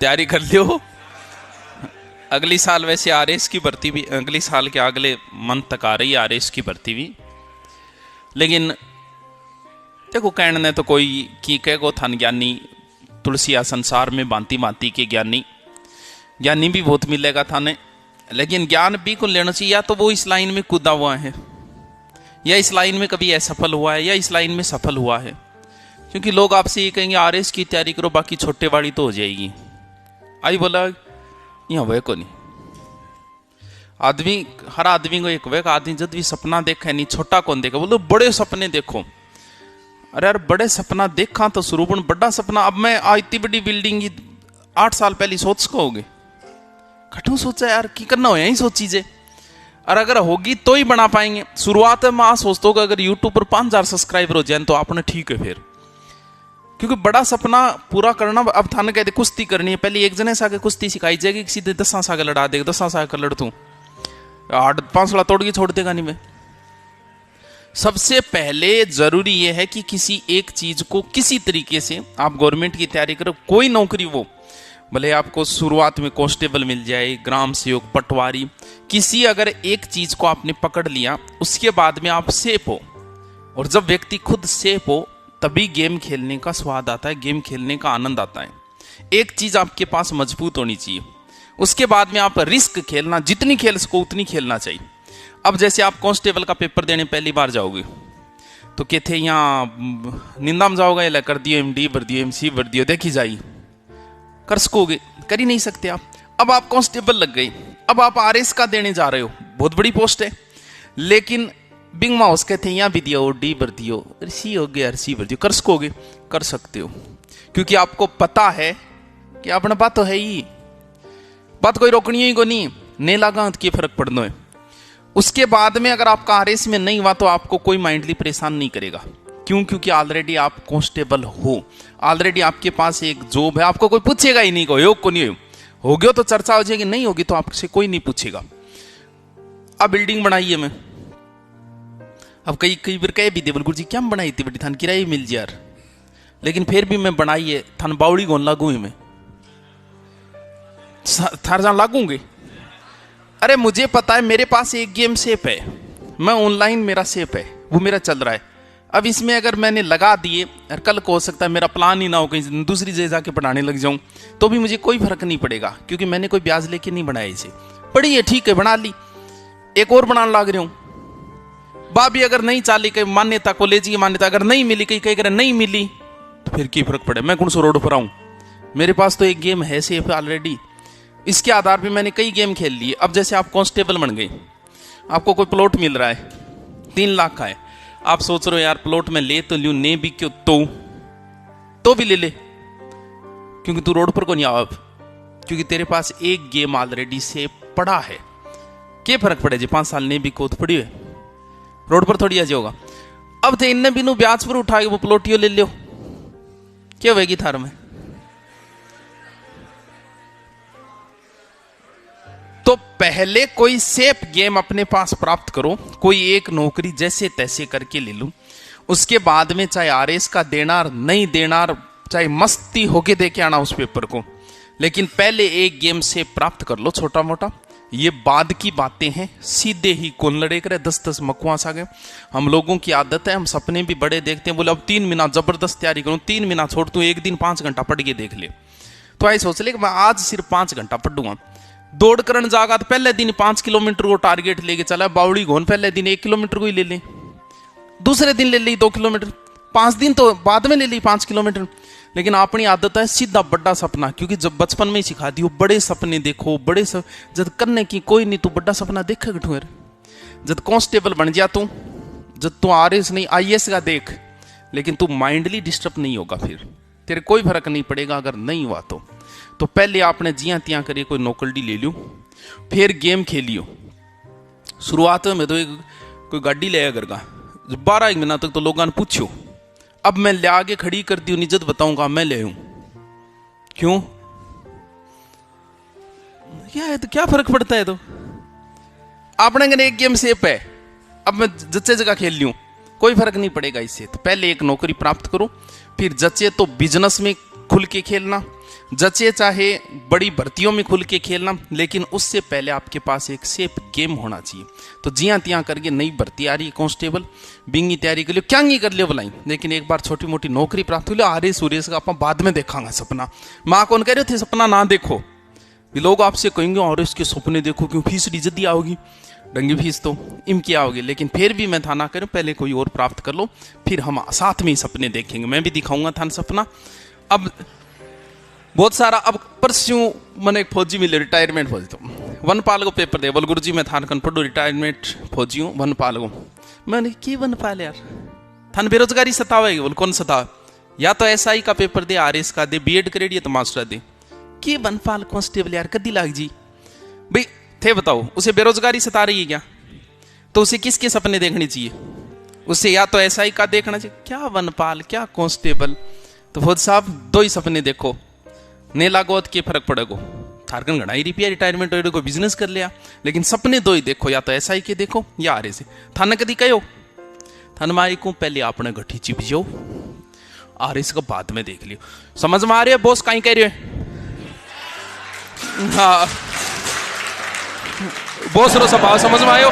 तैयारी कर लियो। अगली साल वैसे आरएस की भर्ती भी, अगली साल के अगले मंथ तक आ रही है आरएस की भर्ती भी। लेकिन देखो कहने ने तो कोई की कह को थान ज्ञानी तुलसिया संसार में भांति भांति के ज्ञानी ज्ञानी भी बहुत मिलेगा थाने, लेकिन ज्ञान भी को लेना चाहिए। या तो वो इस लाइन में कूदा हुआ है, या इस लाइन में कभी असफल हुआ है, या इस लाइन में सफल हुआ है। क्योंकि लोग आपसे ये कहेंगे आरएस की तैयारी करो बाकी छोटे वाली तो हो जाएगी। आई बोला यहाँ वह को नहीं। आदमी, हर आदमी को एक वह आदमी जब भी सपना देखा नहीं, छोटा कौन देखा, बोलो बड़े सपने देखो। अरे यार बड़े सपना देखा तो स्वरूपन बड़ा सपना। अब मैं इतनी बड़ी बिल्डिंग 8 साल पहले सोच को होगे, कठू सोचा यार की करना हो यही सोची जे, और अगर होगी तो ही बना पाएंगे। शुरुआत में मैं सोचता हूँ अगर यूट्यूब पर 5000 सब्सक्राइबर हो जाए तो आपने ठीक है फिर, क्योंकि बड़ा सपना पूरा करना। अब थाने कहते कुश्ती करनी है, पहले एक जने से आगे कुश्ती सिखाई जाएगी, सीधे 10 से आगे लड़ा देगा, 10 से आगे लड़ तू 8-5 साल तोड़ के छोड़ देगा नहीं। मैं सबसे पहले जरूरी यह है कि किसी एक चीज को किसी तरीके से आप गवर्नमेंट की तैयारी करो, कोई नौकरी वो भले आपको शुरुआत में कांस्टेबल मिल जाए, ग्राम सेवक, पटवारी, किसी अगर एक चीज को आपने पकड़ लिया उसके बाद में आप सेफ हो। और जब व्यक्ति खुद सेफ हो तभी गेम खेलने का स्वाद आता है, गेम खेलने का आनंद आता है। एक चीज आपके पास मजबूत होनी चाहिए, उसके बाद में आप रिस्क खेलना, जितनी खेल सको उतनी खेलना चाहिए। अब जैसे आप कांस्टेबल का पेपर देने पहली बार जाओगे तो कहते यहाँ निंदा में जाओगे, या कर दियो एमडी भर दियो, एमसी भर दियो, देखी जाई, कर सकोगे? कर ही नहीं सकते आप। अब आप कांस्टेबल लग गई, अब आप आरएस का देने जा रहे हो, बहुत बड़ी पोस्ट है, लेकिन बिंग माउस कहते हैं यहाँ भी दियो, डी भर दियो, सी हो गया, सी भर दियो, कर सकोगे? कर सकते हो, क्योंकि आपको पता है कि अपना बात तो है ही, बात कोई रोकनी ही को नहीं, नहीं लगा तो क्या फर्क पड़ना है। उसके बाद में अगर आपका आरएस में नहीं हुआ तो आपको कोई माइंडली परेशान नहीं करेगा। क्यों? क्योंकि ऑलरेडी आप कांस्टेबल हो, ऑलरेडी आपके पास एक जॉब है, आपको कोई पूछेगा ही नहीं, योग को नहीं हो गया तो चर्चा हो जाएगी, नहीं होगी तो आपसे कोई नहीं पूछेगा। अब बिल्डिंग बनाई है मैं, अब कई बार कह भी दे गुरु जी क्या बनाई थी बड़ी, थान किराए मिल जाए यार, लेकिन फिर भी मैं बनाई है, थान बावड़ी गोन लागू है, मैं थार जान लागूंगे। अरे मुझे पता है मेरे पास एक गेम सेप है, मैं ऑनलाइन मेरा सेप है, वो मेरा चल रहा है। अब इसमें अगर मैंने लगा दिए और कल को हो सकता है मेरा प्लान ही ना हो, कहीं दूसरी जगह जाके पढ़ाने लग जाऊं तो भी मुझे कोई फर्क नहीं पड़ेगा, क्योंकि मैंने कोई ब्याज लेके नहीं बनाया इसे। पढ़ी है ठीक है, बना ली, एक और बनाने लग रहा हूं। बाबी अगर नहीं चाली, कहीं मान्यता कॉलेज की मान्यता अगर नहीं मिली, कहीं कहीं नहीं मिली तो फिर की फर्क पड़े, मैं कौन सा रोड पर आऊं? मेरे पास तो एक गेम है सेफ ऑलरेडी, इसके आधार पे मैंने कई गेम खेल लिए। अब जैसे आप कांस्टेबल बन गए, आपको कोई प्लॉट मिल रहा है 3 लाख का है, आप सोच रहे हो यार प्लॉट में ले तो लूं, ने भी क्यों, तो भी ले ले, क्योंकि तू रोड पर को नहीं आओ अब, क्योंकि तेरे पास एक गेम ऑलरेडी से पड़ा है। क्या फर्क पड़े जी 5 साल ने भी कोत पड़ी है, रोड पर थोड़ी आ जाओगा। अब थे इन्हें बिनु ब्याज पर उठा के वो प्लॉटियो ले लो, क्या होगी थार में? तो पहले कोई सेफ गेम अपने पास प्राप्त करो, कोई एक नौकरी जैसे तैसे करके ले लूं, उसके बाद में चाहे आरएस का देनार नहीं देनार, चाहे मस्ती होके देके आना उस पेपर को, लेकिन पहले एक गेम से प्राप्त कर लो छोटा मोटा। ये बाद की बातें हैं, सीधे ही कौन लड़े करे, 10-10 मकुआस आ गए। हम लोगों की आदत है, हम सपने भी बड़े देखते हैं, बोले अब 3 महीना जबरदस्त तैयारी करूं, 3 महीना छोड़ तू, एक दिन 5 घंटा पढ़ के देख ले। तो ऐसे सोच ले कि मैं आज सिर्फ 5 घंटा पढ़ूंगा। दौड़ करन जागा तो पहले दिन 5 किलोमीटर को टारगेट लेके चला, बावड़ी घोन पहले दिन 1 किलोमीटर को ही ले ले, दूसरे दिन ले ली 2 किलोमीटर, 5 दिन तो बाद में ले ली 5 किलोमीटर। लेकिन अपनी आदत है सीधा बड़ा सपना, क्योंकि जब बचपन में ही सिखा दियो बड़े सपने देखो, बड़े जब करने की कोई नहीं, तू बड़ा सपना देख गठू, जब कांस्टेबल बन जा तू, जब तू आरएस नहीं आईएएस का देख, लेकिन तू माइंडली डिस्टर्ब नहीं होगा, फिर तेरे कोई फर्क नहीं पड़ेगा अगर नहीं हुआ तो पहले आपने जिया तिया करिए कोई नौकरी ले लियो, फिर गेम खेलियो। शुरुआत में तो कोई गाड़ी ले घर का 12 महीना तक तो लोगों ने पूछो, अब मैं ले आगे खड़ी कर दी, निजत बताऊंगा मैं ले आऊं, क्यों क्या है तो क्या फर्क पड़ता है? तो आपने कहने एक गेम सेफ है, अब मैं जच्चे जगह खेल लियूं, कोई फर्क नहीं पड़ेगा इससे। तो पहले एक नौकरी प्राप्त करो, फिर जच्चे तो बिजनेस में खुल के खेलना, जचे चाहे बड़ी भर्तियों में खुल के खेलना, लेकिन उससे पहले आपके पास एक सेफ गेम होना चाहिए। तो जिया तिया करके नई भर्ती आ रही है कांस्टेबल, बिंगी तैयारी कर लियो, क्या नहीं कर लियो बुलाई, लेकिन एक बार छोटी मोटी नौकरी प्राप्त हो लियो, आरे सूर्य का आप बाद में देखांगा सपना। माँ कौन कह रहे थे सपना ना देखो, लोग आपसे कहेंगे और इसके सपने देखो क्यों, फीस जल्दी आओगी, डंगी फीस तो इनकी आओगी, लेकिन फिर भी मैं था ना करूं, पहले कोई और प्राप्त कर लो, फिर हम साथ में ही सपने देखेंगे, मैं भी दिखाऊंगा था सपना। अब बहुत सारा, अब परस्यों मैंने एक फौजी मिले, रिटायरमेंट फौजी, तो वनपाल को पेपर दे, बोल गुरु जी मैं थान कन पढ़ू रिटायरमेंट फौजी हूँ वनपाल को। मैंने की वनपाल यार, थान बेरोजगारी सतावेगी, बोल कौन सतावे, या तो SI का पेपर दे, RS का दे, BEd करेड या तो मास्टर दे, कि वनपाल कांस्टेबल यार कदी लाग जी भाई थे, बताओ उसे बेरोजगारी सता रही है क्या, तो उसे किसके सपने देखने चाहिए, उसे या तो SI का देखना चाहिए, क्या वनपाल क्या कांस्टेबल। तो फौज साहब दो ही सपने देखो, ने लागोत के फर्क पड़ेगो, थारकन घना ही रिपिया रिटायरमेंट हो को बिजनेस कर लिया, लेकिन सपने दो ही देखो, या तो SI के देखो या RS से। थाना कदी कहो थान मारी को पहले आपने गठी चिप जाओ, RS का बाद में देख लियो। समझ में आ रही है बॉस कहीं कह रहे हो, हाँ बॉस रो स्वभाव समझ में आयो।